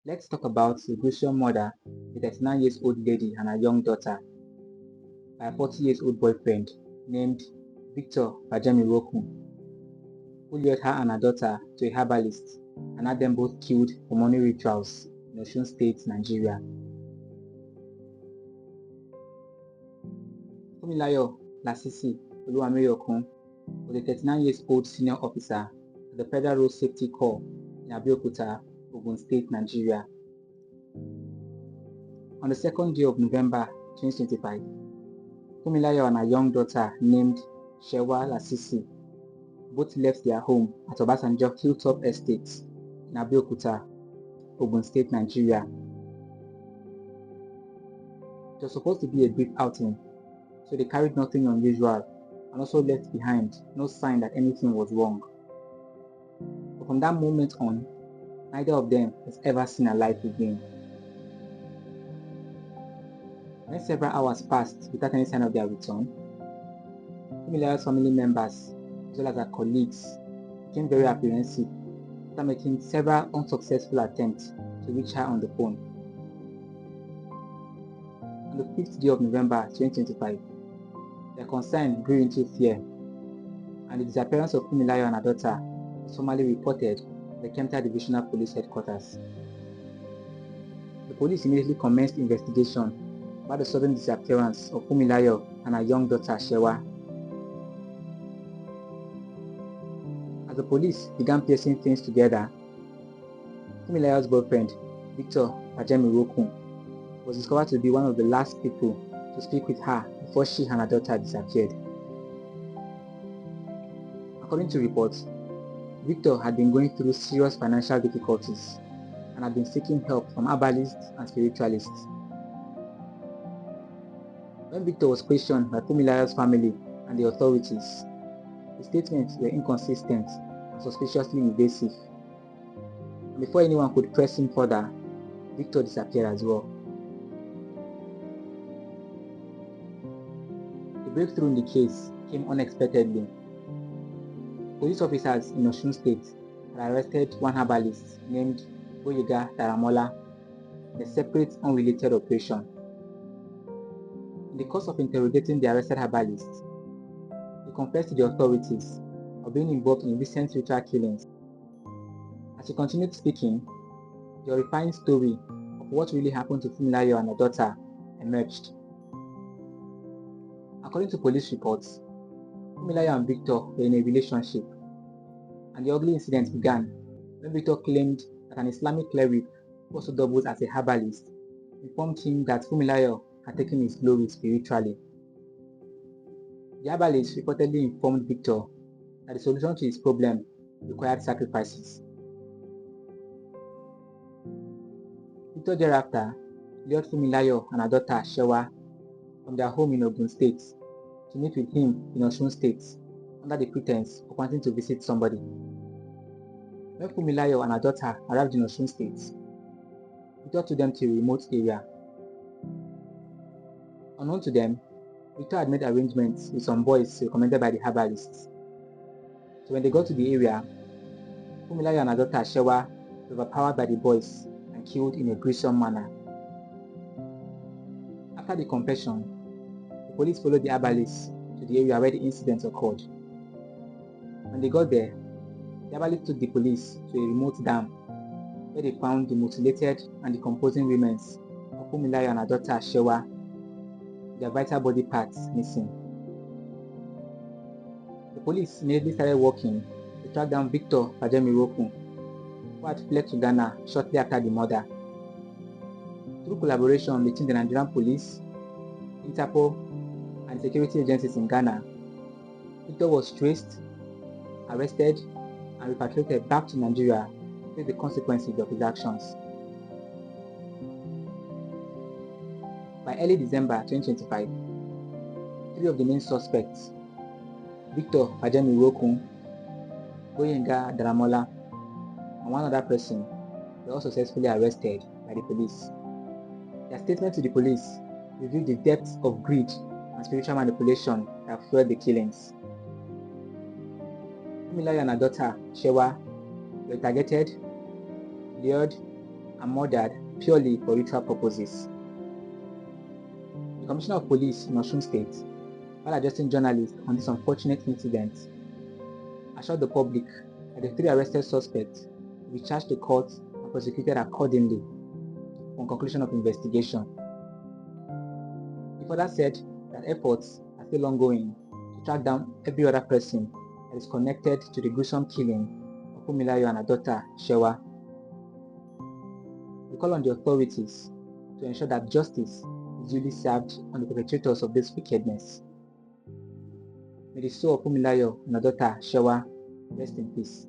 Let's talk about the gruesome murder of a 39-year-old lady and her young daughter by a 40-year-old boyfriend named Victor Rokun, who lured her and her daughter to a herbalist and had them both killed for money rituals in Osun State, Nigeria. Funmilayo Lasisi Oluwamayokun was a 39-year-old senior officer at the Federal Road Safety Corps in Abeokuta, Ogun State, Nigeria. On the 2nd day of November 2025, Funmilayo and her young daughter named Sewa Lasisi both left their home at Obasanjo Hilltop Estates in Abeokuta, Ogun State, Nigeria. It was supposed to be a brief outing, so they carried nothing unusual and also left behind no sign that anything was wrong. But from that moment on, neither of them was ever seen alive again. When several hours passed without any sign of their return, Funmilayo's family members, as well as her colleagues, became very apprehensive after making several unsuccessful attempts to reach her on the phone. On the 5th day of November 2025, their concern grew into fear, and the disappearance of Funmilayo and her daughter was formally reported at the Kempta Divisional Police Headquarters. The police immediately commenced investigation about the sudden disappearance of Funmilayo and her young daughter Sewa. As the police began piecing things together, Funmilayo's boyfriend, Victor Rokun, was discovered to be one of the last people to speak with her before she and her daughter disappeared. According to reports, Victor had been going through serious financial difficulties and had been seeking help from herbalists and spiritualists. When Victor was questioned by Funmilayo's family and the authorities, his statements were inconsistent and suspiciously evasive. And before anyone could press him further, Victor disappeared as well. The breakthrough in the case came unexpectedly. Police officers in Osun State had arrested one herbalist named Boyega Daramola in a separate, unrelated operation. In the course of interrogating the arrested herbalist, he confessed to the authorities of being involved in recent ritual killings. As he continued speaking, the horrifying story of what really happened to Funmilayo and her daughter emerged. According to police reports, Funmilayo and Victor were in a relationship, and the ugly incident began when Victor claimed that an Islamic cleric who also doubles as a herbalist informed him that Funmilayo had taken his glory spiritually. The herbalist reportedly informed Victor that the solution to his problem required sacrifices. Victor thereafter lured Funmilayo and her daughter Sewa from their home in Ogun State to meet with him in Osun State under the pretense of wanting to visit somebody. When Funmilayo and her daughter arrived in Osun State, Victor took them to a remote area. Unknown to them, Victor had made arrangements with some boys recommended by the herbalists. So when they got to the area, Funmilayo and her daughter Sewa were overpowered by the boys and killed in a gruesome manner. After the confession, the police followed the herbalists to the area where the incident occurred. When they got there, the herbalists took the police to a remote dam where they found the mutilated and decomposing remains of Funmilayo and her daughter Sewa, their vital body parts missing. The police immediately started working to track down Victor Rokun, who had fled to Ghana shortly after the murder. Through collaboration between the Nigerian police, Interpol, and security agencies in Ghana, Victor was traced, arrested, and repatriated back to Nigeria to face the consequences of his actions. By early December 2025, 3 of the main suspects, Victor Rokun, Boyega Daramola, and one other person, were all successfully arrested by the police. Their statement to the police revealed the depth of greed and spiritual manipulation that fueled the killings. Funmilayo and her daughter Sewa were targeted, lured, and murdered purely for ritual purposes. The Commissioner of Police in Osun State, while addressing journalists on this unfortunate incident, assured the public that the 3 arrested suspects will be charged to court and prosecuted accordingly on conclusion of investigation. He further said that efforts are still ongoing to track down every other person that is connected to the gruesome killing of Funmilayo and her daughter, Sewa. We call on the authorities to ensure that justice is duly served on the perpetrators of this wickedness. May the soul of Funmilayo and her daughter, Sewa, rest in peace.